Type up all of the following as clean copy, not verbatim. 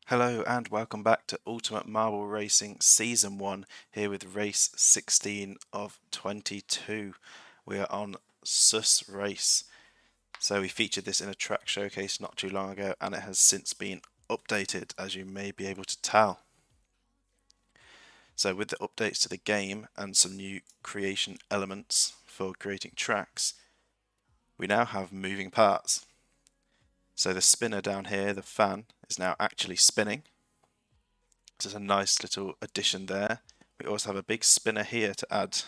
Hello and welcome back to Ultimate Marble Racing Season 1 here with race 16 of 22. We are on Sus Race. So we featured this in a track showcase not too long ago and it has since been updated, as you may be able to tell. So with the updates to the game and some new creation elements for creating tracks, we now have moving parts. So the spinner down here, the fan, is now actually spinning. So it's a nice little addition there. We also have a big spinner here to add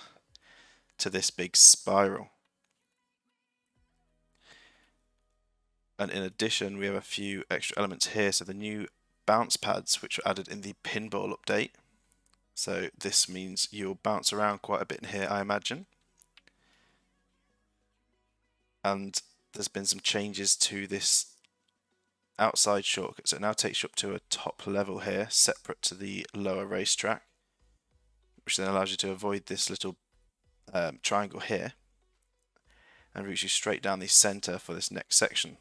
to this big spiral. And in addition, we have a few extra elements here. So the new bounce pads, which were added in the pinball update. So this means you'll bounce around quite a bit in here, I imagine. And there's been some changes to this outside shortcut. So it now takes you up to a top level here, separate to the lower racetrack, which then allows you to avoid this little triangle here and routes you straight down the center for this next section,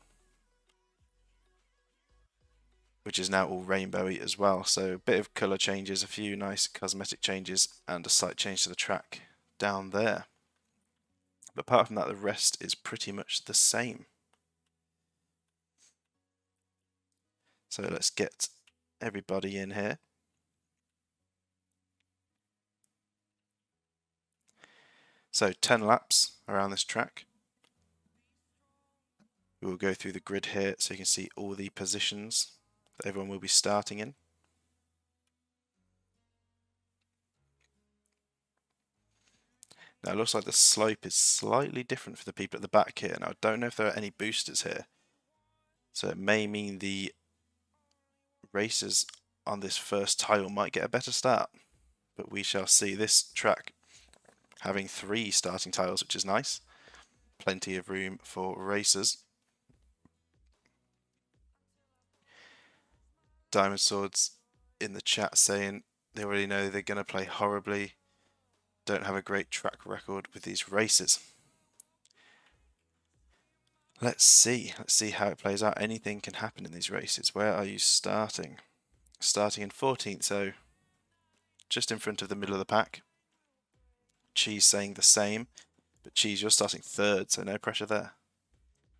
which is now all rainbowy as well. So a bit of color changes, a few nice cosmetic changes, and a slight change to the track down there. But apart from that, the rest is pretty much the same. So let's get everybody in here. So 10 laps around this track. We will go through the grid here so you can see all the positions that everyone will be starting in. Now it looks like the slope is slightly different for the people at the back here. Now I don't know if there are any boosters here, so it may mean the racers on this first tile might get a better start, but we shall see. This track having 3 starting tiles, which is nice. Plenty of room for racers. Diamond Swords in the chat saying they already know they're going to play horribly, don't have a great track record with these races. Let's see how it plays out. Anything can happen in these races. Where are you starting? Starting in 14th, so just in front of the middle of the pack. Cheese saying the same, but Cheese, you're starting 3rd, so no pressure there.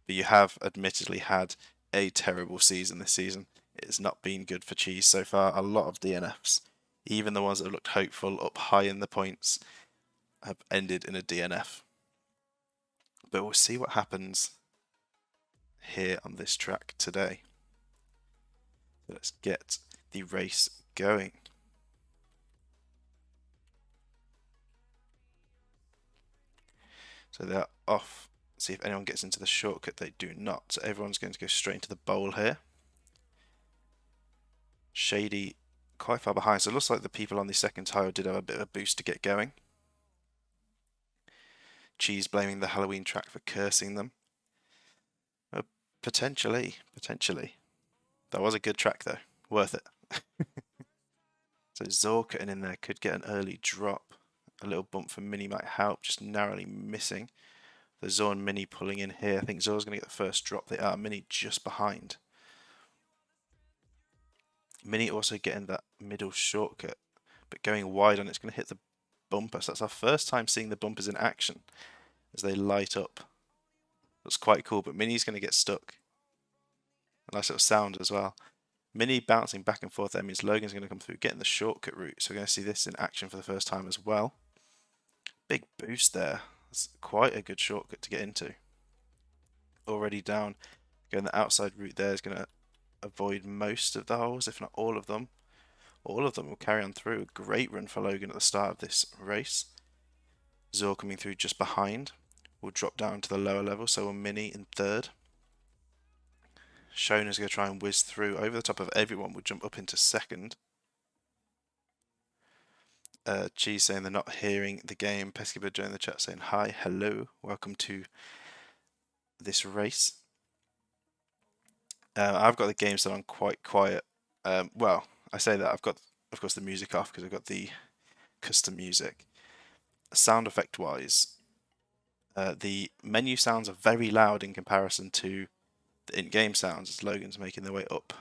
But you have admittedly had a terrible season this season. It has not been good for Cheese so far. A lot of DNFs, even the ones that looked hopeful up high in the points, have ended in a DNF. But we'll see what happens here on this track today. Let's get the race going. So they're off. See if anyone gets into the shortcut. They do not. So everyone's going to go straight into the bowl here. Shady quite far behind. So it looks like the people on the second tile did have a bit of a boost to get going. Cheese blaming the Halloween track for cursing them. Potentially. That was a good track though. Worth it. So Zorka in there could get an early drop. A little bump for Mini might help, just narrowly missing. The Zor and Mini pulling in here. I think Zor's going to get the first drop. They are. Mini just behind. Mini also getting that middle shortcut, but going wide on it's going to hit the bumper. So that's our first time seeing the bumpers in action as they light up. Looks quite cool, but Mini's going to get stuck. A nice little sound as well. Mini bouncing back and forth. That means Logan's going to come through, getting the shortcut route. So we're going to see this in action for the first time as well. Big boost there. That's quite a good shortcut to get into. Already down. Going the outside route there is going to avoid most of the holes, if not all of them. All of them will carry on through. A great run for Logan at the start of this race. Zor coming through just behind. Will drop down to the lower level, so will Mini in 3rd. Shona's going to try and whiz through over the top of everyone. Will jump up into 2nd. Cheese saying they're not hearing the game. Pesky joining the chat saying hi, hello, welcome to this race. I've got the game set on quite quiet. Well, I say that I've got, of course, the music off because I've got the custom music. Sound effect wise, the menu sounds are very loud in comparison to the in-game sounds as Logan's making their way up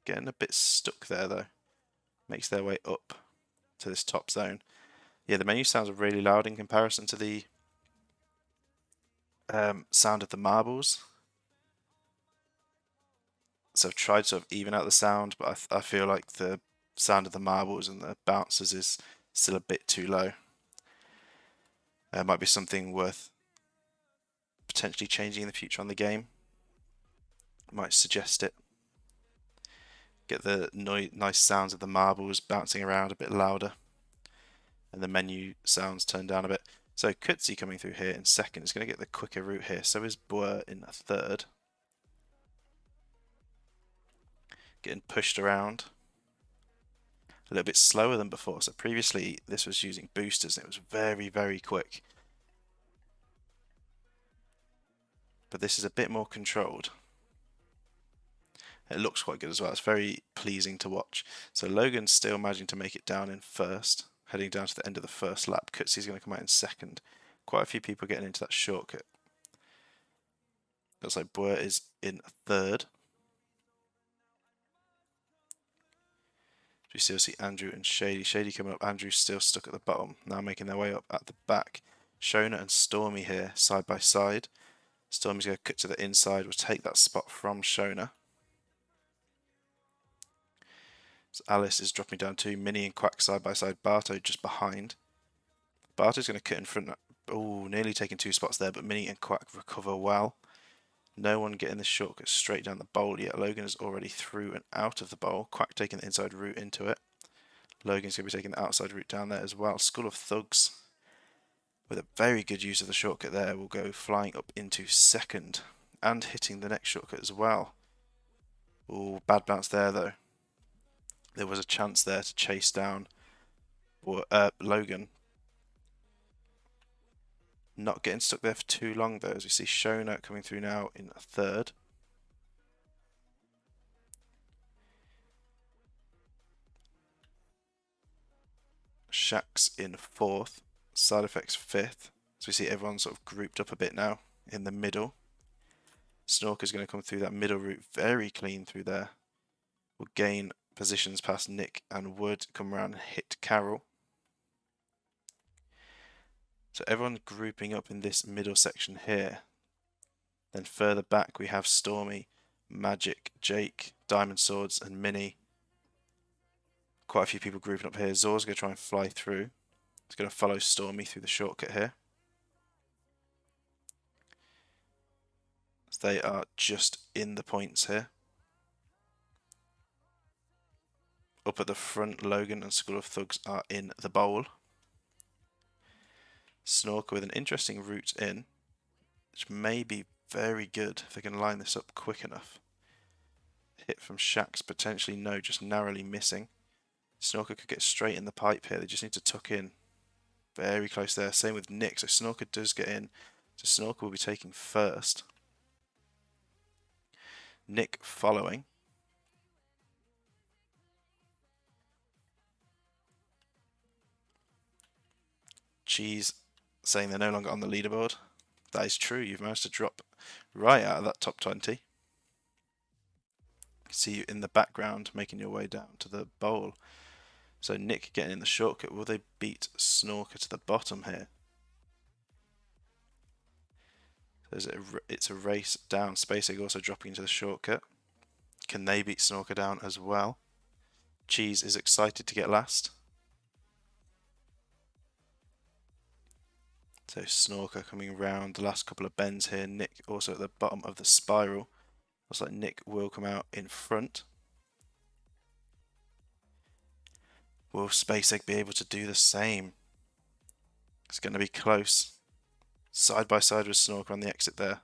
getting a bit stuck there though. Makes their way up to this top zone. Yeah, the menu sounds really loud in comparison to the sound of the marbles. So I've tried to sort of even out the sound, but I feel like the sound of the marbles and the bouncers is still a bit too low. Might be something worth potentially changing in the future on the game. Might suggest it. Get the nice sounds of the marbles bouncing around a bit louder, and the menu sounds turned down a bit. So Kutsi coming through here in second is going to get the quicker route here. So is Boer in a third. Getting pushed around. A little bit slower than before. So previously this was using boosters and it was very, very quick. But this is a bit more controlled. It looks quite good as well. It's very pleasing to watch. So Logan's still managing to make it down in first, heading down to the end of the first lap. Kutsi's going to come out in second. Quite a few people getting into that shortcut. Looks like Boer is in third. We still see Andrew and Shady. Shady coming up, Andrew's still stuck at the bottom, now making their way up at the back. Shona and Stormy here, side by side. Stormy's going to cut to the inside, will take that spot from Shona. So Alice is dropping down too. Minnie and Quack side by side, Barto just behind. Barto's going to cut in front. Oh, nearly taking 2 spots there, but Minnie and Quack recover well. No one getting this shortcut straight down the bowl yet. Logan is already through and out of the bowl. Quack taking the inside route into it. Logan's going to be taking the outside route down there as well. School of Thugs, with a very good use of the shortcut there, will go flying up into second and hitting the next shortcut as well. Oh, bad bounce there though. There was a chance there to chase down Logan. Not getting stuck there for too long though, as we see Shona coming through now in third. Shax in fourth. Side Effects fifth. So we see everyone sort of grouped up a bit now in the middle. Snorker's going to come through that middle route very clean through there. Will gain positions past Nick and Wood, come around and hit Carol. So everyone's grouping up in this middle section here. Then further back we have Stormy, Magic, Jake, Diamond Swords and Minnie. Quite a few people grouping up here. Zor's going to try and fly through. He's going to follow Stormy through the shortcut here. So they are just in the points here. Up at the front, Logan and School of Thugs are in the bowl. Snorker with an interesting route in, which may be very good if they can line this up quick enough. Hit from Shax, potentially no, just narrowly missing. Snorker could get straight in the pipe here, they just need to tuck in. Very close there, same with Nick, so Snorker does get in. So Snorker will be taking first. Nick following. Cheese saying they're no longer on the leaderboard. That is true, you've managed to drop right out of that top 20. See you in the background making your way down to the bowl. So Nick getting in the shortcut. Will they beat Snorker to the bottom here? It's a race down. Space Egg also dropping into the shortcut. Can they beat Snorker down as well? Cheese is excited to get last. So Snorker coming around the last couple of bends here. Nick also at the bottom of the spiral. Looks like Nick will come out in front. Will Space Egg be able to do the same? It's going to be close. Side by side with Snorker on the exit there.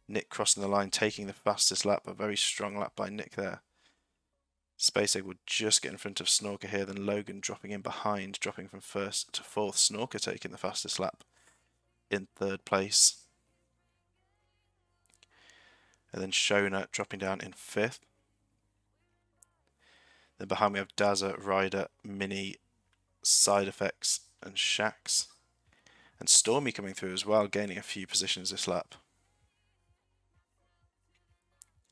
Nick crossing the line, taking the fastest lap. A very strong lap by Nick there. Space Egg will just get in front of Snorker here, then Logan dropping in behind, dropping from first to fourth. Snorker taking the fastest lap in third place. And then Shona dropping down in fifth. Then behind we have Dazza, Ryder, Minnie, Side Effects and Shax. And Stormy coming through as well, gaining a few positions this lap.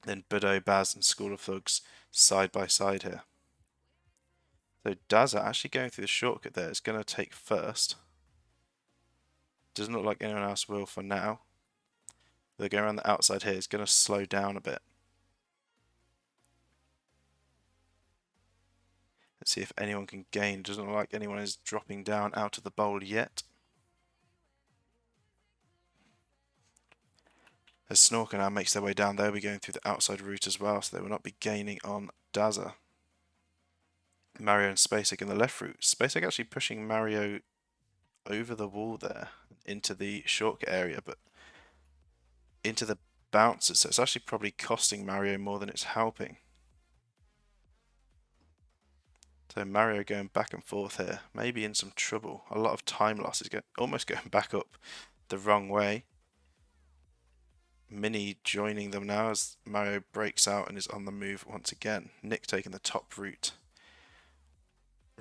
Then Budo, Baz, and School of Thugs side by side here. So Dazza actually going through the shortcut there is going to take first. Doesn't look like anyone else will for now. They're going around the outside here. It's going to slow down a bit. Let's see if anyone can gain. Doesn't look like anyone is dropping down out of the bowl yet. As Snorker now makes their way down, they'll be going through the outside route as well, so they will not be gaining on Dazza. Mario and Spacek in the left route. Spacek actually pushing Mario over the wall there into the shortcut area, but into the bounces, so it's actually probably costing Mario more than it's helping. So Mario going back and forth here, maybe in some trouble. A lot of time loss is almost going back up the wrong way. Mini joining them now as Mario breaks out and is on the move once again. Nick taking the top route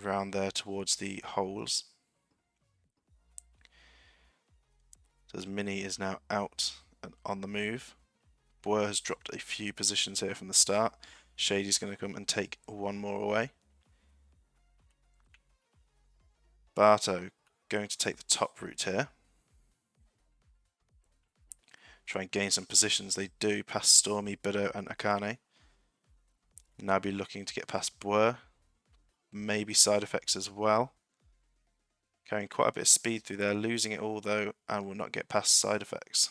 around there towards the holes. So as Mini is now out and on the move. Boer has dropped a few positions here from the start. Shady's going to come and take one more away. Barto going to take the top route here. Try and gain some positions. They do past Stormy, Budo and Akane. Now be looking to get past Boer. Maybe side effects as well. Carrying quite a bit of speed through there. Losing it all though and will not get past side effects.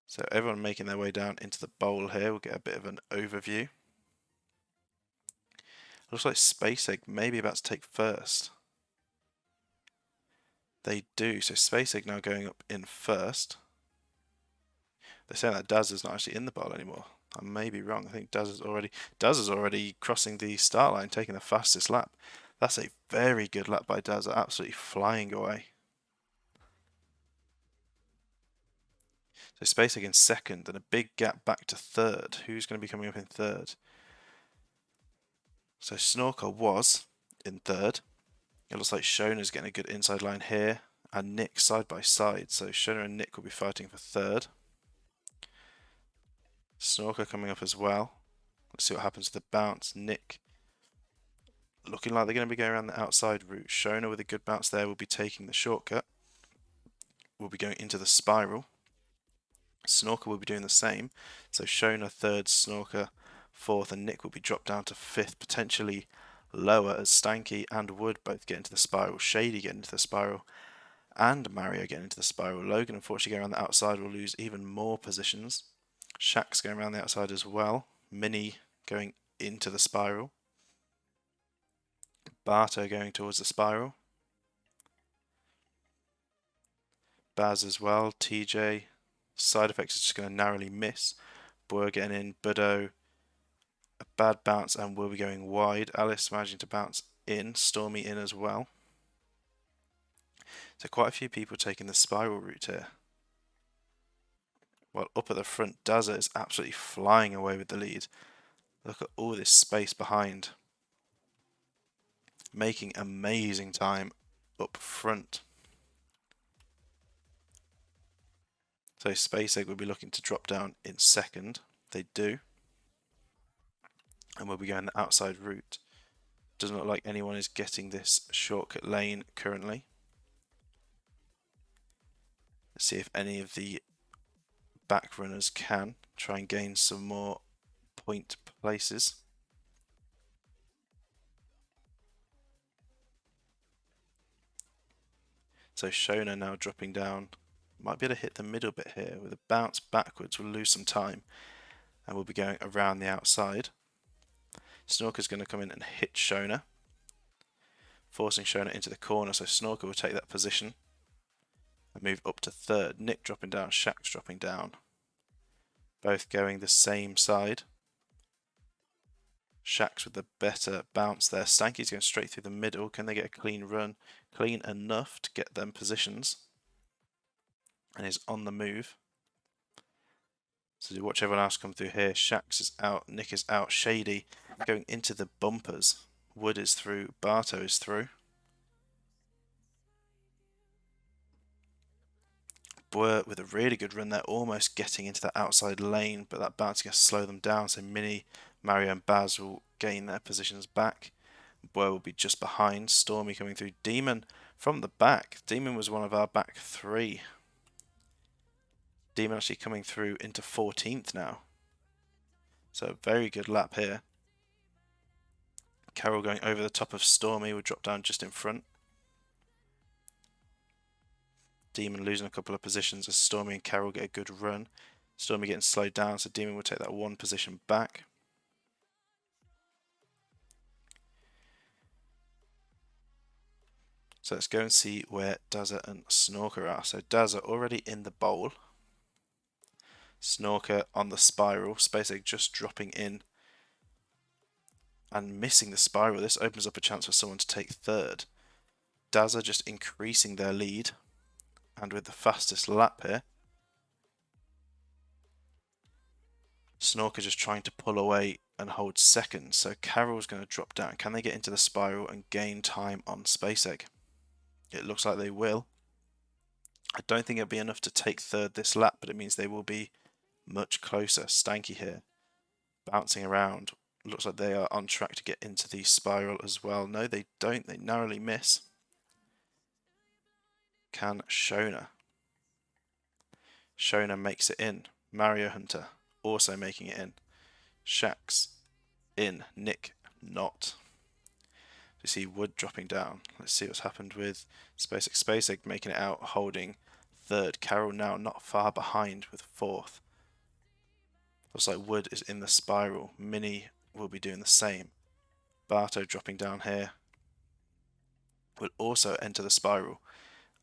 So everyone making their way down into the bowl here. We'll get a bit of an overview. Looks like Space Egg may be about to take first. They do. So Space Egg now going up in first. They're saying that Daz is not actually in the bowl anymore. I may be wrong. I think Daz is already crossing the start line, taking the fastest lap. That's a very good lap by Daz, absolutely flying away. So Space Egg in second and a big gap back to third. Who's going to be coming up in third? So Snorker was in third. It looks like Shona's getting a good inside line here. And Nick side by side. So Shona and Nick will be fighting for third. Snorker coming up as well. Let's see what happens to the bounce. Nick looking like they're going to be going around the outside route. Shona with a good bounce there will be taking the shortcut. Will be going into the spiral. Snorker will be doing the same. So Shona third, Snorker fourth, and Nick will be dropped down to fifth, potentially lower as Stanky and Wood both get into the spiral. Shady get into the spiral, and Mario get into the spiral. Logan, unfortunately, going around the outside will lose even more positions. Shaq's going around the outside as well. Mini going into the spiral. Barto going towards the spiral. Baz as well. TJ. Side effects is just going to narrowly miss. Boer getting in. Budo. A bad bounce and will be going wide. Alice managing to bounce in. Stormy in as well. So quite a few people taking the spiral route here. While up at the front, Dazza is absolutely flying away with the lead. Look at all this space behind. Making amazing time up front. So Space Egg will be looking to drop down in second. They do. And we'll be going the outside route. Doesn't look like anyone is getting this shortcut lane currently. Let's see if any of the back runners can try and gain some more point places. So Shona now dropping down. Might be able to hit the middle bit here. With a bounce backwards, we'll lose some time. And we'll be going around the outside. Snorker's going to come in and hit Shona. Forcing Shona into the corner, so Snorker will take that position. And move up to third. Nick dropping down, Shaq's dropping down. Both going the same side. Shaq's with the better bounce there. Stanky's going straight through the middle. Can they get a clean run? Clean enough to get them positions. And is on the move. So you watch everyone else come through here. Shax is out. Nick is out. Shady going into the bumpers. Wood is through. Barto is through. Boer with a really good run there, almost getting into that outside lane, but that bounce gonna slow them down. So Mini, Mario, and Baz will gain their positions back. Boer will be just behind. Stormy coming through. Demon from the back. Demon was one of our back three. Demon actually coming through into 14th now. So a very good lap here. Carol going over the top of Stormy will drop down just in front. Demon losing a couple of positions as Stormy and Carol get a good run. Stormy getting slowed down, so Demon will take that one position back. So let's go and see where Dazza and Snorker are. So Dazza already in the bowl. Snorker on the spiral. Space Egg just dropping in and missing the spiral. This opens up a chance for someone to take third. Dazza just increasing their lead. And with the fastest lap here. Snorker just trying to pull away and hold second. So Carol's going to drop down. Can they get into the spiral and gain time on Space Egg? It looks like they will. I don't think it'll be enough to take third this lap, but it means they will be much closer. Stanky here, bouncing around. Looks like they are on track to get into the spiral as well. No, they don't. They narrowly miss. Can Shona? Shona makes it in. Mario Hunter also making it in. Shax in. Nick not. You see Wood dropping down. Let's see what's happened with Space Egg. Space Egg making it out, holding third. Carol now not far behind with fourth. Looks like Wood is in the spiral. Mini will be doing the same. Barto dropping down here. Will also enter the spiral.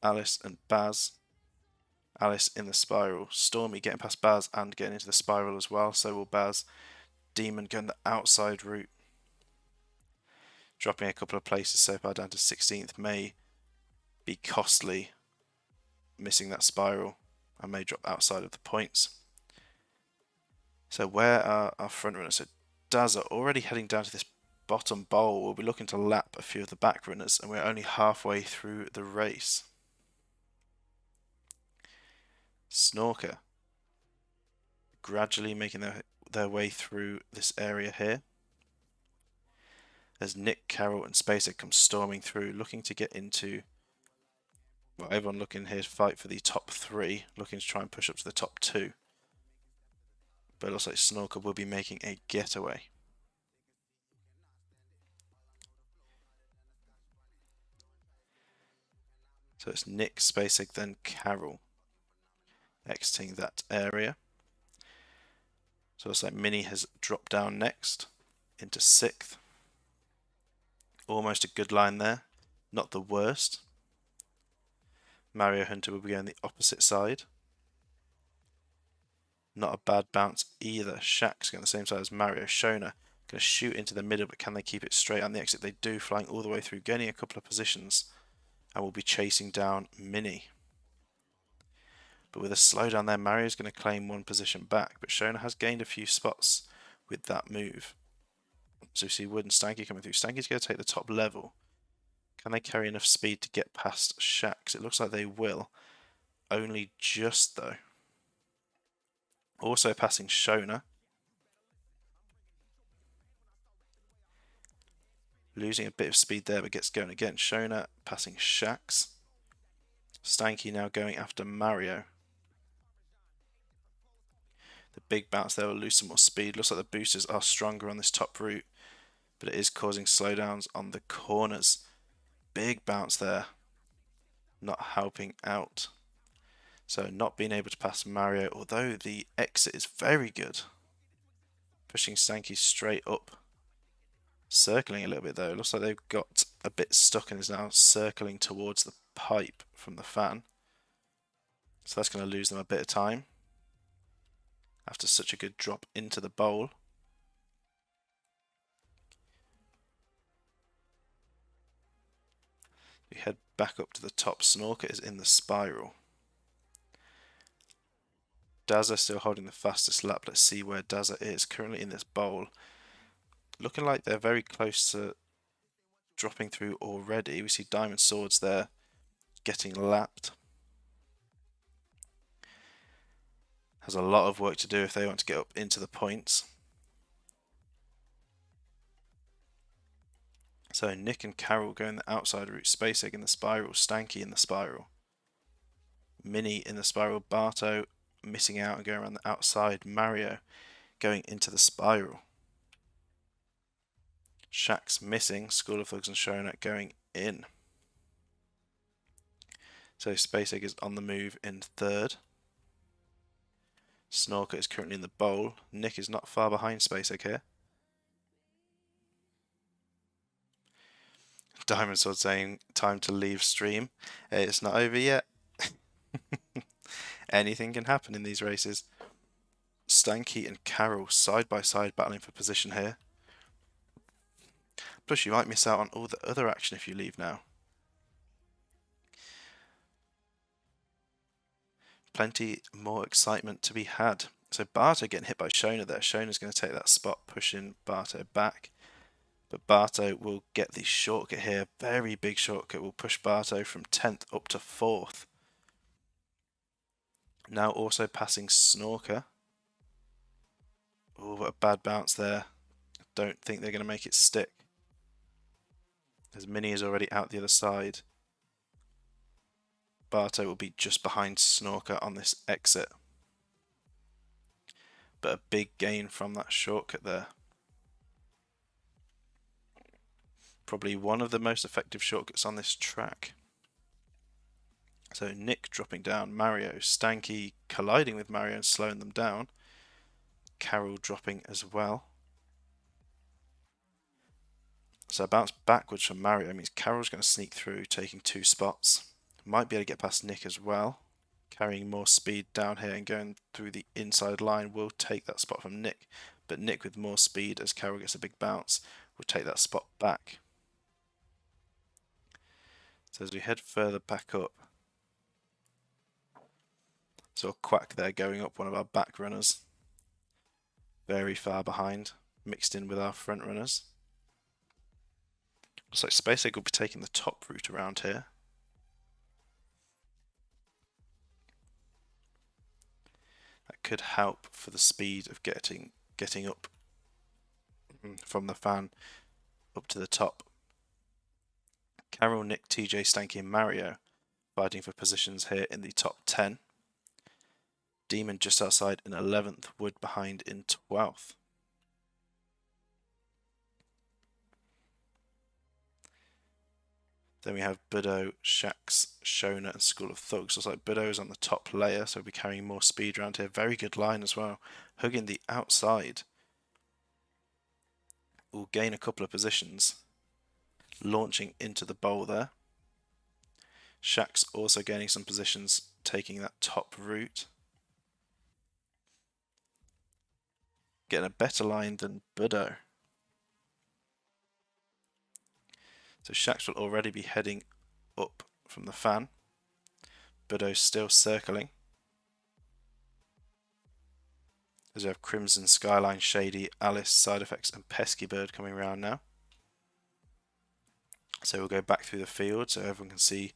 Alice and Baz. Alice in the spiral. Stormy getting past Baz and getting into the spiral as well. So will Baz. Demon going the outside route. Dropping a couple of places so far down to 16th may be costly. Missing that spiral and may drop outside of the points. So where are our front runners? So Dazza already heading down to this bottom bowl. We'll be looking to lap a few of the back runners, and we're only halfway through the race. Snorker gradually making their way through this area here. As Nick, Carol and Space Egg come storming through, looking to get into, well, everyone looking here to fight for the top three, looking to try and push up to the top two. But it looks like Snorker will be making a getaway. So it's Nick, Space Egg, then Carol exiting that area. So it's like Mini has dropped down next into 6th. Almost a good line there, not the worst. Mario Hunter will be going the opposite side. Not a bad bounce either. Shax going the same side as Mario. Shona going to shoot into the middle, but can they keep it straight on the exit? They do, flying all the way through, gaining a couple of positions, and will be chasing down Mini. But with a slowdown there, Mario's going to claim one position back, but Shona has gained a few spots with that move. So you see Wood and Stanky coming through. Stanky's going to take the top level. Can they carry enough speed to get past Shax? It looks like they will. Only just though. Also passing Shona. Losing a bit of speed there, but gets going again. Shona passing Shax. Stanky now going after Mario. The big bounce there will lose some more speed. Looks like the boosters are stronger on this top route, but it is causing slowdowns on the corners. Big bounce there, not helping out. So not being able to pass Mario, although the exit is very good. Pushing Stanky straight up. Circling a little bit though. Looks like they've got a bit stuck and is now circling towards the pipe from the fan. So that's going to lose them a bit of time after such a good drop into the bowl. We head back up to the top. Snorker is in the spiral. Dazza still holding the fastest lap. Let's see where Dazza is currently in this bowl. Looking like they're very close to dropping through already. We see Diamond Swords there getting lapped. has a lot of work to do if they want to get up into the points. So Nick and Carol going the outside route, Space Egg in the spiral, Stanky in the spiral. Minnie in the spiral, Barto missing out and going around the outside, Mario going into the spiral. Shax missing, School of Thugs and Shona going in. So Space Egg is on the move in third. Snorker is currently in the bowl. Nick is not far behind Space Egg here. Diamond Sword saying time to leave stream. It's not over yet. Anything can happen in these races. Stanky and Carol side by side battling for position here. Plus you might miss out on all the other action if you leave now. Plenty more excitement to be had. So Barto getting hit by Shona there. Shona's going to take that spot, pushing Barto back. But Barto will get the shortcut here. Very big shortcut. Will push Barto from 10th up to 4th. Now also passing Snorker. Oh, what a bad bounce there. Don't think they're going to make it stick. As Minnie is already out the other side. Barto will be just behind Snorker on this exit. But a big gain from that shortcut there. Probably one of the most effective shortcuts on this track. So Nick dropping down, Mario, Stanky colliding with Mario and slowing them down. Carol dropping as well. So a bounce backwards from Mario means Carol's going to sneak through, taking 2 spots. Might be able to get past Nick as well. Carrying more speed down here and going through the inside line will take that spot from Nick. But Nick with more speed as Carol gets a big bounce will take that spot back. So as we head further back up. So a Quack there going up, one of our back runners. Very far behind, mixed in with our front runners. Looks like Space Egg will be taking the top route around here. That could help for the speed of getting up from the fan up to the top. Carol, Nick, TJ, Stanky and Mario fighting for positions here in the top 10. Demon just outside in 11th, Wood behind in 12th. Then we have Budo, Shax, Shona and School of Thugs. Looks like Budo is on the top layer, so we'll be carrying more speed around here. Very good line as well. Hugging the outside. Will gain a couple of positions. Launching into the bowl there. Shax also gaining some positions, taking that top route. Getting a better line than Budo. So Shax will already be heading up from the fan. Budo's still circling. As we have Crimson, Skyline, Shady, Alice, Side Effects and Pesky Bird coming around now. So we'll go back through the field so everyone can see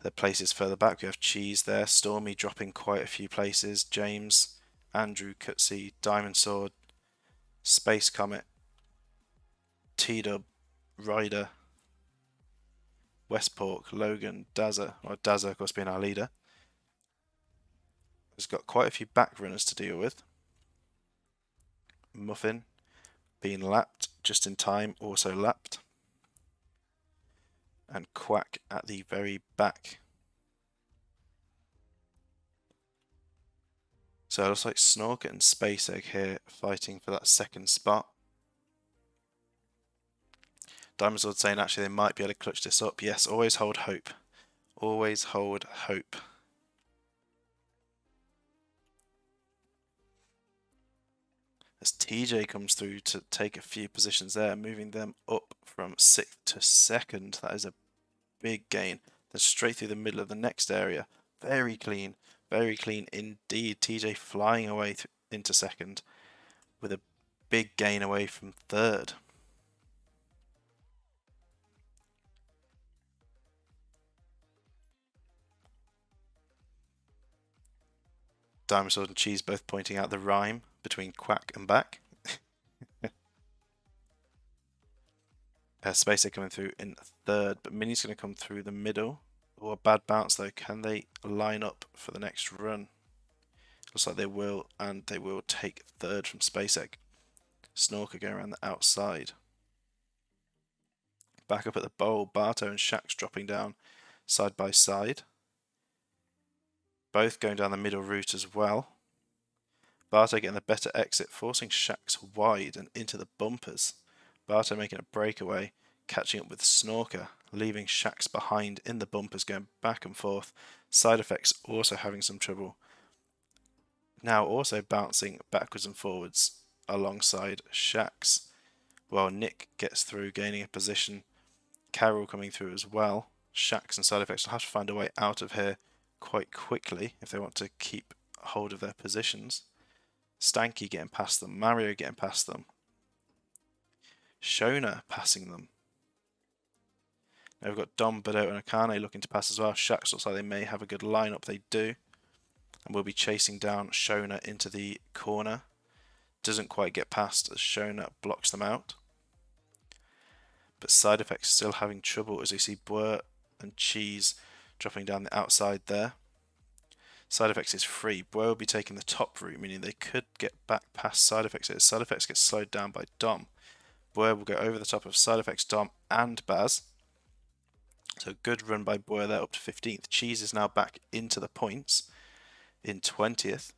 their places further back. We have Cheese there, Stormy dropping quite a few places, James, Andrew, Cutsy, Diamond Sword, Space Comet, T-Dub, Ryder, Westport, Logan, Dazza, or Dazza of course being our leader. Has got quite a few back runners to deal with. Muffin being lapped just in time, also lapped. And Quack at the very back. So it looks like Snorker and Space Egg here fighting for that second spot. Diamond Sword saying actually they might be able to clutch this up. Yes, always hold hope. Always hold hope. As TJ comes through to take a few positions there, moving them up from 6th to 2nd. That is a big gain. Then straight through the middle of the next area. Very clean indeed. TJ flying away into 2nd with a big gain away from 3rd. Diamond Sword and Cheese both pointing out the rhyme between quack and back. Spacer coming through in third, but Mini's going to come through the middle. Or a bad bounce though. Can they line up for the next run? Looks like they will, and they will take third from Space Egg. Snorker going around the outside. Back up at the bowl, Barto and Shax dropping down side by side. Both going down the middle route as well. Barto getting the better exit, forcing Shax wide and into the bumpers. Barto making a breakaway, catching up with Snorker, leaving Shax behind in the bumpers, going back and forth. Side Effects also having some trouble. Now also bouncing backwards and forwards alongside Shax. While Nick gets through, gaining a position. Carol coming through as well. Shax and Side Effects will have to find a way out of here quite quickly if they want to keep hold of their positions. Stanky getting past them. Mario getting past them. Shona passing them. Now we've got Dom, Bado and Akane looking to pass as well. Shax looks like they may have a good lineup. They do. And we'll be chasing down Shona into the corner. Doesn't quite get past as Shona blocks them out. But Side Effects still having trouble as we see Blur and Cheese dropping down the outside there. Side Effects is free. Blur will be taking the top route, meaning they could get back past Side Effects. Side Effects gets slowed down by Dom. Blur will go over the top of Side Effects, Dom and Baz. So good run by Blur there up to 15th. Cheese is now back into the points in 20th.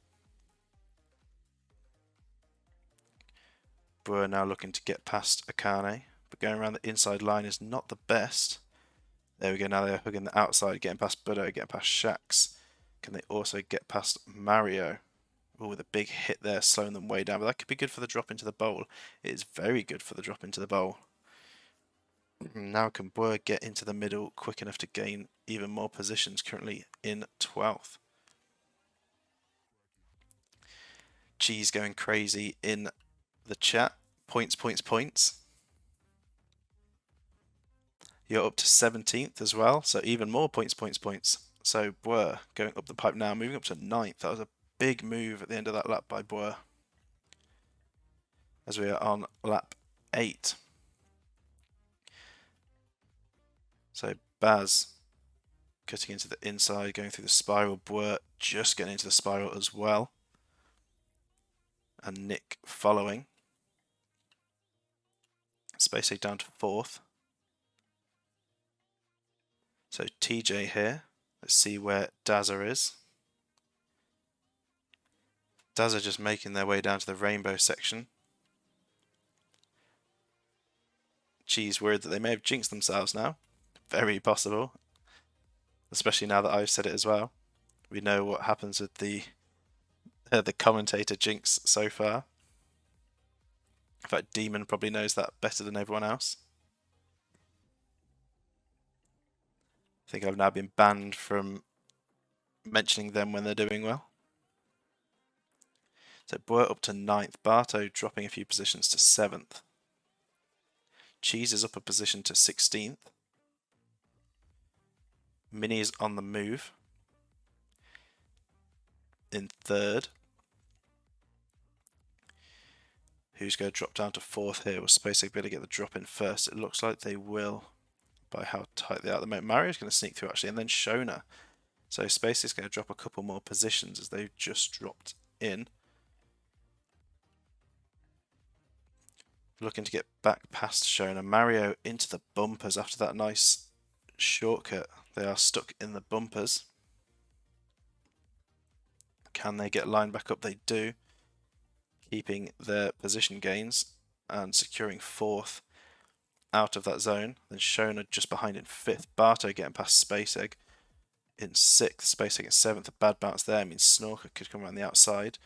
Blur now looking to get past Akane. But going around the inside line is not the best. There we go, now they're hugging the outside, getting past Budo, getting past Shax. Can they also get past Mario? Oh, with a big hit there, slowing them way down. But that could be good for the drop into the bowl. It is very good for the drop into the bowl. Now can Blur get into the middle quick enough to gain even more positions, currently in 12th. Cheese going crazy in the chat. Points, points, points. You're up to 17th as well, so even more points, points, points. So Blur going up the pipe now, moving up to 9th. That was a big move at the end of that lap by Blur. As we are on lap 8. So Baz cutting into the inside, going through the spiral. Blur just getting into the spiral as well. And Nick following. Space down to 4th. So TJ here. Let's see where Dazza is. Dazza just making their way down to the rainbow section. Cheese worried that they may have jinxed themselves now. Very possible. Especially now that I've said it as well. We know what happens with the commentator jinx so far. In fact, Demon probably knows that better than everyone else. I think I've now been banned from mentioning them when they're doing well. So Blur up to 9th. Barto dropping a few positions to 7th. Cheese is up a position to 16th. Mini is on the move in 3rd. Who's going to drop down to 4th here? Will SpaceX be able to get the drop in first? It looks like they will by how tight they are at the moment. Mario's going to sneak through actually, and then Shona. So SpaceX is going to drop a couple more positions as they've just dropped in. Looking to get back past Shona. Mario into the bumpers after that nice shortcut. They are stuck in the bumpers. Can they get lined back up? They do. Keeping their position gains and securing 4th out of that zone. Then Shona just behind in 5th. Barto getting past Space Egg in 6th. Space Egg in 7th. A bad bounce there means Snorker could come around the outside.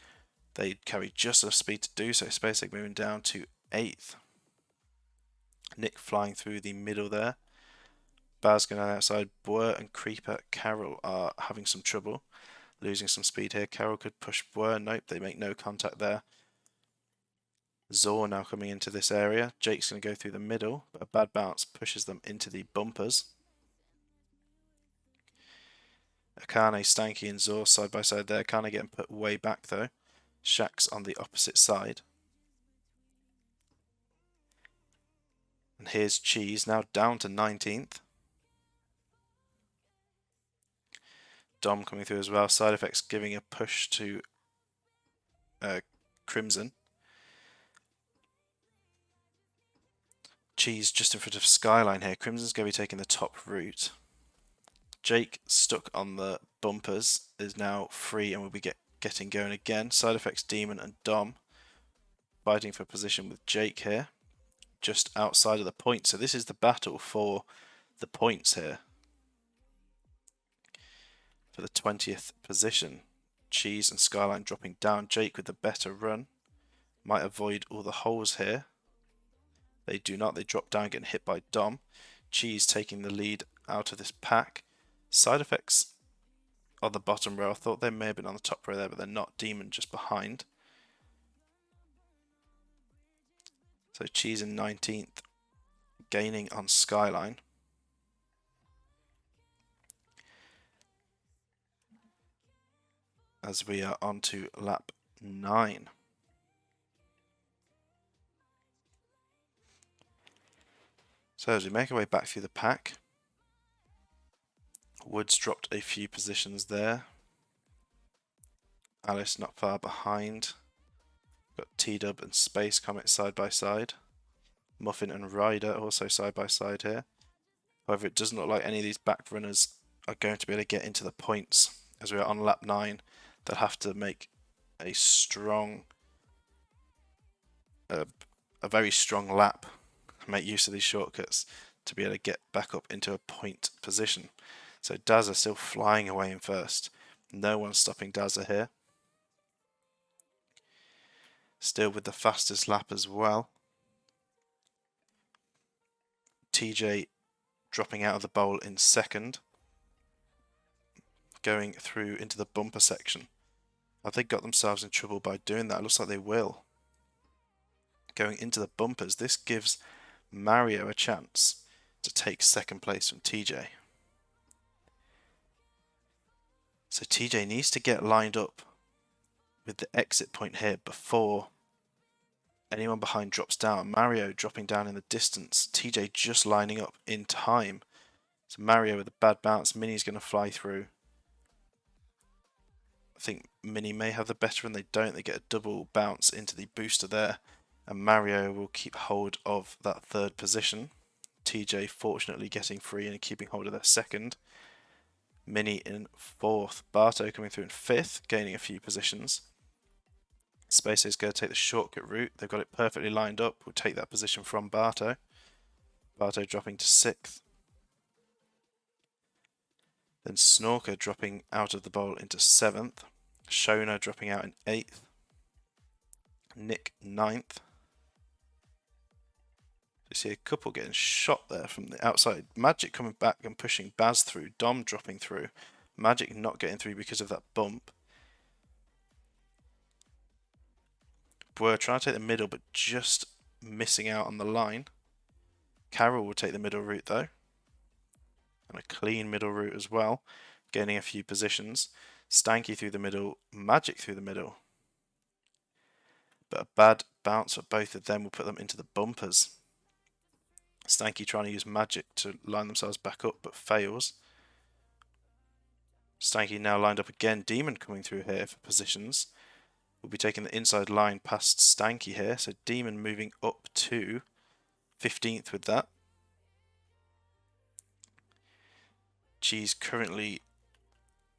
They carry just enough speed to do so. Space Egg moving down to 8th. Nick flying through the middle there. Baz going outside. Blur and Creeper Carol are having some trouble. Losing some speed here. Carol could push Blur. Nope, they make no contact there. Zor now coming into this area. Jake's going to go through the middle, but a bad bounce pushes them into the bumpers. Akane, Stanky and Zor side by side there. Akane getting put way back though. Shaq's on the opposite side. And here's Cheese, now down to 19th. Dom coming through as well. Side Effects giving a push to Crimson. Cheese just in front of Skyline here. Crimson's going to be taking the top route. Jake, stuck on the bumpers, is now free and will be getting going again. Side Effects, Demon and Dom fighting for position with Jake here, just outside of the point. So this is the battle for the points here. For the 20th position. Cheese and Skyline dropping down. Jake with the better run. Might avoid all the holes here. They do not. They drop down, getting hit by Dom. Cheese taking the lead out of this pack. Side Effects on the bottom row. I thought they may have been on the top row there, but they're not. Demon just behind. So Cheese in 19th, gaining on Skyline. As we are on to lap 9. So as we make our way back through the pack, Woods dropped a few positions there. Alice not far behind. Got T-Dub and Space Comet side by side. Muffin and Ryder also side by side here. However, it doesn't look like any of these back runners are going to be able to get into the points. As we are on lap 9, they'll have to make a strong, a very strong lap, make use of these shortcuts to be able to get back up into a point position. So Dazza still flying away in first. No one's stopping Dazza here. Still with the fastest lap as well. TJ dropping out of the bowl in second. Going through into the bumper section. Have they got themselves in trouble by doing that? It looks like they will. Going into the bumpers, this gives Mario a chance to take second place from TJ. So TJ needs to get lined up with the exit point here before anyone behind drops down. Mario dropping down in the distance. TJ just lining up in time. So Mario with a bad bounce. Mini's going to fly through. I think Mini may have the better and they don't. They get a double bounce into the booster there. And Mario will keep hold of that third position. TJ fortunately getting free and keeping hold of their second. Mini in fourth. Barto coming through in fifth, gaining a few positions. Space is going to take the shortcut route. They've got it perfectly lined up. We'll take that position from Barto. Barto dropping to sixth. Then Snorker dropping out of the bowl into seventh. Shona dropping out in eighth. Nick ninth. You see a couple getting shot there from the outside. Magic coming back and pushing Baz through. Dom dropping through. Magic not getting through because of that bump. We're trying to take the middle, but just missing out on the line. Carol will take the middle route though. And a clean middle route as well. Gaining a few positions. Stanky through the middle. Magic through the middle. But a bad bounce for both of them will put them into the bumpers. Stanky trying to use Magic to line themselves back up, but fails. Stanky now lined up again. Demon coming through here for positions. We'll be taking the inside line past Stanky here. So Demon moving up to 15th with that. Cheese currently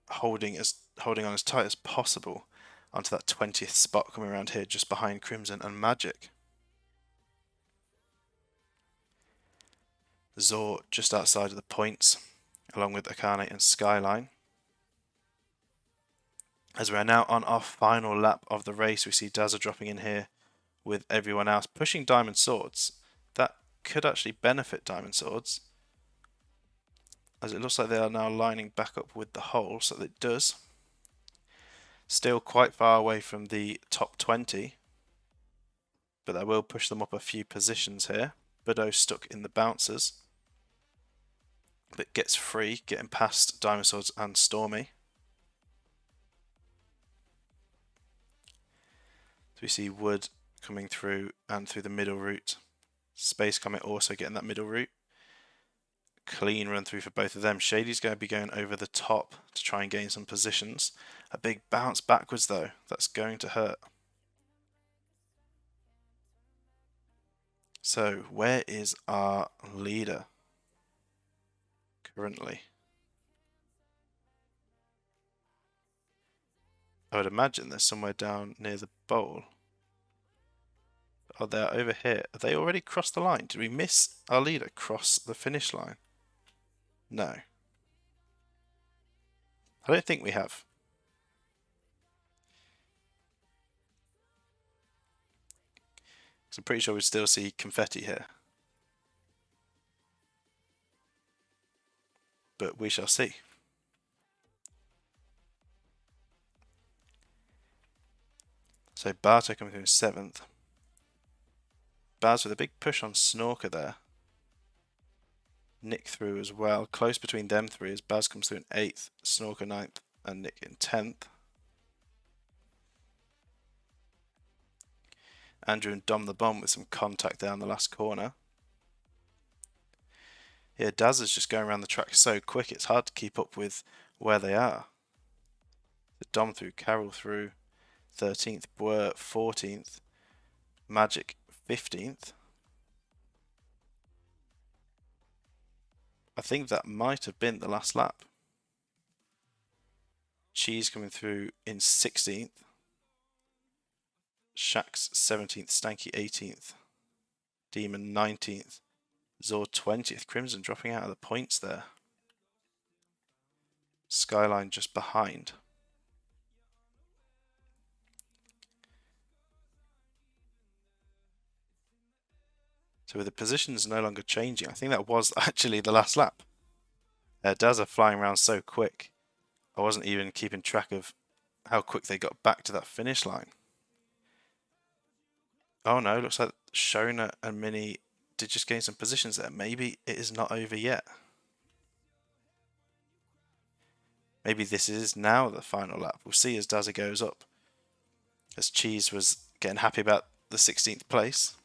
holding on as tight as possible onto that 20th spot coming around here just behind Crimson and Magic. Zor just outside of the points along with Akane and Skyline. As we are now on our final lap of the race, we see Dazza dropping in here with everyone else pushing Diamond Swords. That could actually benefit Diamond Swords, as it looks like they are now lining back up with the hole, so that it does. Still quite far away from the top 20, but that will push them up a few positions here. Budo stuck in the bouncers, but gets free, getting past Diamond Swords and Stormy. So we see Wood coming through and through the middle route. Space Comet also getting that middle route. Clean run through for both of them. Shady's going to be going over the top to try and gain some positions. A big bounce backwards though. That's going to hurt. So where is our leader currently? I would imagine they're somewhere down near the bowl. Oh, they're over here. Have they already crossed the line? Did we miss our leader cross the finish line? No. I don't think we have. I'm pretty sure we still see confetti here. But we shall see. So Barto coming through in 7th. Baz with a big push on Snorker there. Nick through as well. Close between them three as Baz comes through in 8th, Snorker 9th, and Nick in 10th. Andrew and Dom the Bomb with some contact down the last corner. Yeah, Daz is just going around the track so quick it's hard to keep up with where they are. Dom through, Carroll through, 13th, Bwer 14th, Magic 15th. I think that might have been the last lap. Cheese coming through in 16th. Shax 17th, Stanky 18th, Demon 19th, Zor 20th. Crimson dropping out of the points there. Skyline just behind. So with the positions no longer changing, I think that was actually the last lap. Daz are flying around so quick. I wasn't even keeping track of how quick they got back to that finish line. Oh no, looks like Shona and Mini did just gain some positions there. Maybe it is not over yet. Maybe this is now the final lap. We'll see as Dazza goes up. As Cheese was getting happy about the 16th place.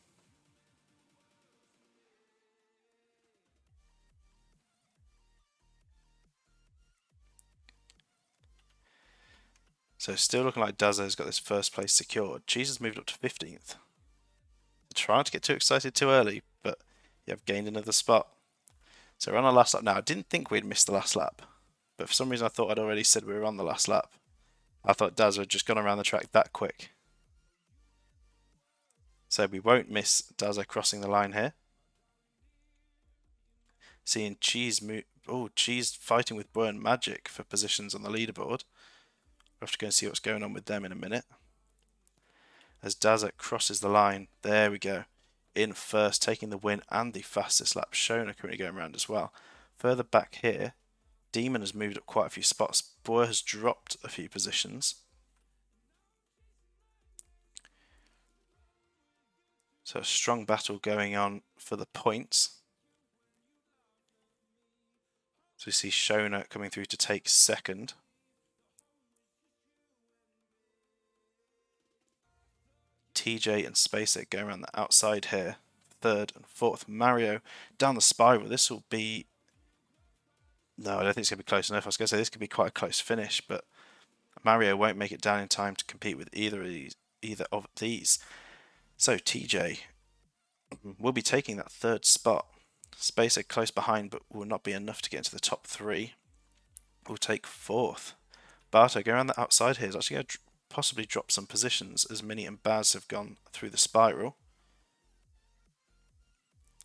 So still looking like Dazza's got this first place secured. Cheese has moved up to 15th. Trying to get too excited too early, but you have gained another spot. So we're on our last lap now. I didn't think we'd missed the last lap, but for some reason I thought I'd already said we were on the last lap. I thought Dazza had just gone around the track that quick. So we won't miss Dazza crossing the line here. Seeing Cheese move. Oh, Cheese fighting with Burn Magic for positions on the leaderboard. We'll have to go and see what's going on with them in a minute. As Dazza crosses the line, there we go. In first, taking the win and the fastest lap. Shona currently going around as well. Further back here, Demon has moved up quite a few spots. Boer has dropped a few positions. So a strong battle going on for the points. So we see Shona coming through to take second. TJ and SpaceX going around the outside here. Third and fourth. Mario down the spiral. This will be... No, I don't think it's going to be close enough. I was going to say this could be quite a close finish, but Mario won't make it down in time to compete with either of these. So TJ will be taking that third spot. SpaceX close behind, but will not be enough to get into the top 3. Will take fourth. Barto going around the outside here is actually going to possibly drop some positions as Minnie and Baz have gone through the spiral.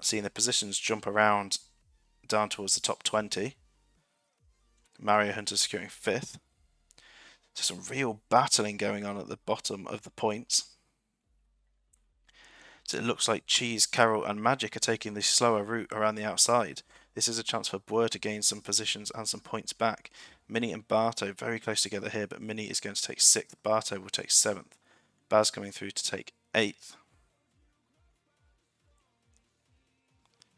Seeing the positions jump around down towards the top 20. Mario Hunter securing 5th. So some real battling going on at the bottom of the points. So it looks like Cheese, Carol and Magic are taking the slower route around the outside. This is a chance for Bwer to gain some positions and some points back. Minnie and Barto very close together here, but Minnie is going to take 6th. Barto will take 7th. Baz coming through to take 8th.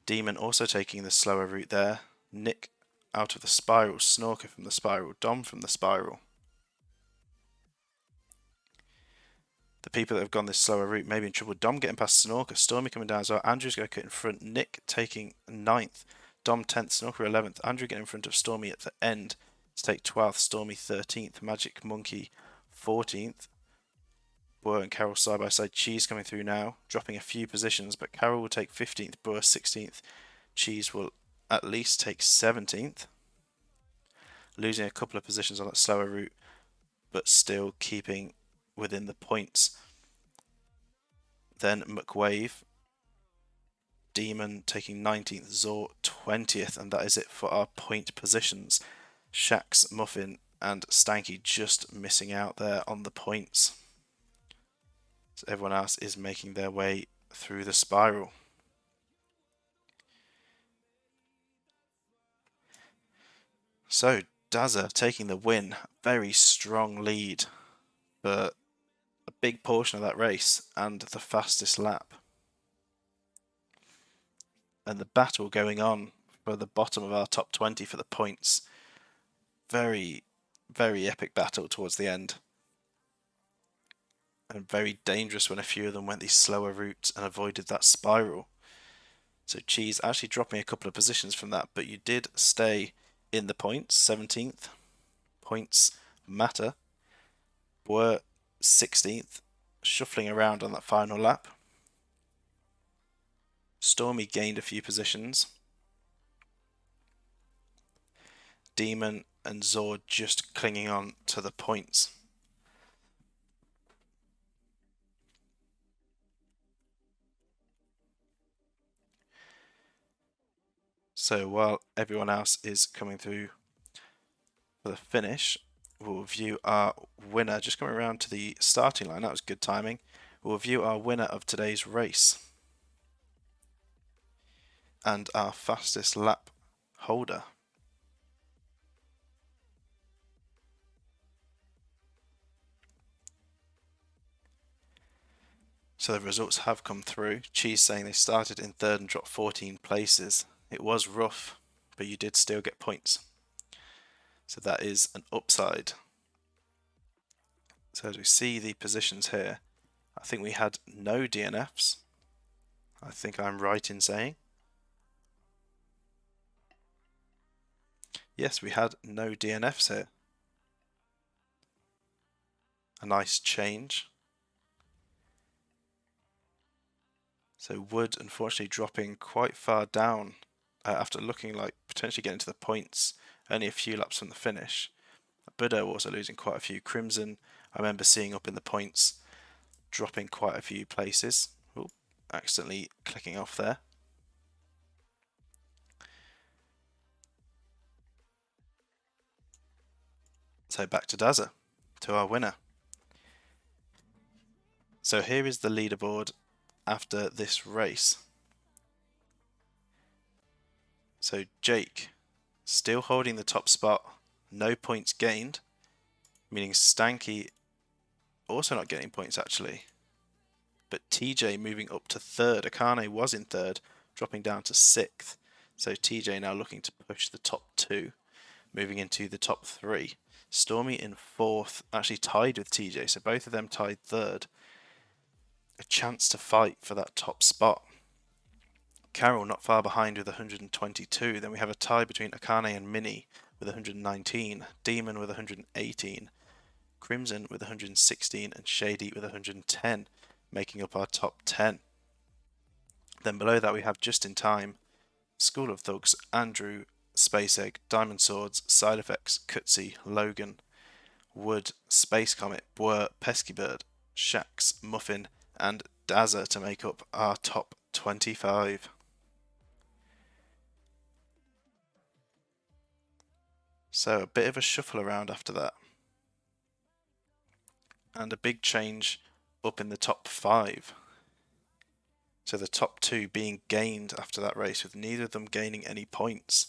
Demon also taking the slower route there. Nick out of the spiral. Snorker from the spiral. Dom from the spiral. The people that have gone this slower route may be in trouble. Dom getting past Snorker. Stormy coming down as well. Andrew's going to cut in front. Nick taking 9th. Dom 10th. Snorker 11th. Andrew getting in front of Stormy at the end to take 12th. Stormy 13th. Magic Monkey 14th. Boer and Carol side by side. Cheese coming through now, dropping a few positions, but Carol will take 15th. Boer 16th. Cheese will at least take 17th. Losing a couple of positions on that slower route, but still keeping within the points. Then McWave, Demon taking 19th, Zor 20th, and that is it for our point positions. Shax, Muffin, and Stanky just missing out there on the points. So everyone else is making their way through the spiral. So Dazza taking the win, very strong lead, but a big portion of that race and the fastest lap. And the battle going on for the bottom of our top 20 for the points. Very, very epic battle towards the end. And very dangerous when a few of them went these slower routes and avoided that spiral. So Cheese actually dropping a couple of positions from that, but you did stay in the points, 17th. Points matter. Were 16th, shuffling around on that final lap. Stormy gained a few positions. Demon and Zord just clinging on to the points. So while everyone else is coming through for the finish, we'll view our winner. Just coming around to the starting line, that was good timing. We'll view our winner of today's race and our fastest lap holder. So the results have come through. Cheese saying they started in 3rd and dropped 14 places. It was rough, but you did still get points. So that is an upside. So as we see the positions here, I think we had no DNFs. I think I'm right in saying. Yes, we had no DNFs here. A nice change. So Wood unfortunately dropping quite far down after looking like potentially getting to the points only a few laps from the finish. Budo also losing quite a few. Crimson, I remember seeing up in the points, dropping quite a few places. Ooh, accidentally clicking off there. So back to Dazza, to our winner. So here is the leaderboard after this race. So Jake still holding the top spot, no points gained, meaning Stanky also not getting points actually. But TJ moving up to 3rd. Akane was in 3rd, dropping down to 6th. So TJ now looking to push the top 2, moving into the top 3. Stormy in 4th, actually tied with TJ, so both of them tied 3rd. A chance to fight for that top spot. Carol not far behind with 122. Then we have a tie between Akane and Minnie with 119. Demon with 118. Crimson with 116 and Shady with 110, making up our top 10. Then below that we have Just in Time, School of Thugs, Andrew, Space Egg, Diamond Swords, Side Effects, Cutsy, Logan, Wood, Space Comet, Boer, Pesky Bird, Shax, Muffin, and Dazza to make up our top 25. So a bit of a shuffle around after that. And a big change up in the top 5. So the top 2 being gained after that race, with neither of them gaining any points.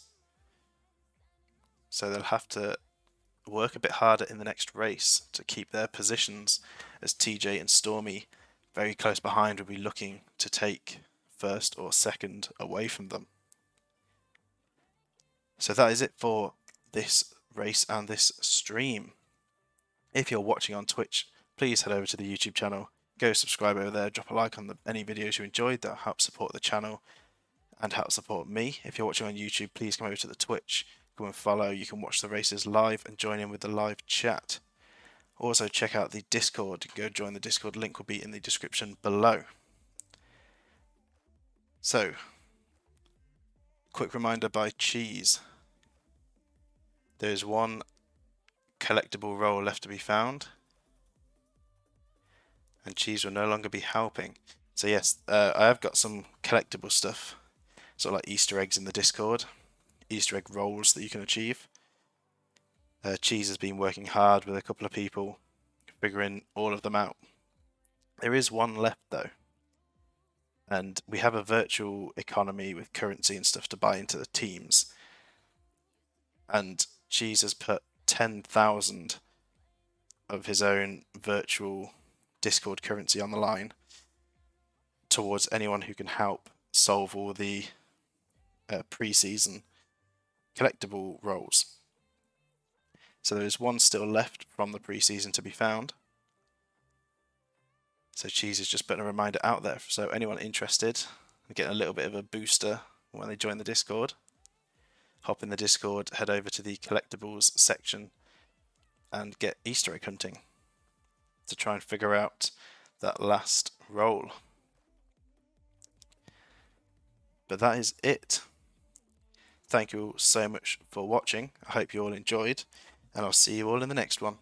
So they'll have to work a bit harder in the next race to keep their positions, as TJ and Stormy very close behind will be looking to take 1st or 2nd away from them. So that is it for this race and this stream. If you're watching on Twitch, please head over to the YouTube channel, go subscribe over there, drop a like on any videos you enjoyed. That'll help support the channel and help support me. If you're watching on YouTube, please come over to the Twitch, go and follow. You can watch the races live and join in with the live chat. Also check out the Discord. Go join the Discord, link will be in the description below. So, quick reminder by Cheese. There is one collectible role left to be found, and Cheese will no longer be helping. So yes, I have got some collectible stuff, sort of like Easter eggs in the Discord, Easter egg roles that you can achieve. Cheese has been working hard with a couple of people, figuring all of them out. There is one left though, and we have a virtual economy with currency and stuff to buy into the teams. And Cheese has put 10,000 of his own virtual Discord currency on the line towards anyone who can help solve all the pre-season collectible roles. So there is one still left from the pre-season to be found. So Cheese is just putting a reminder out there. So anyone interested in getting a little bit of a booster when they join the Discord, hop in the Discord, head over to the collectibles section and get Easter egg hunting to try and figure out that last role. But that is it. Thank you all so much for watching. I hope you all enjoyed, and I'll see you all in the next one.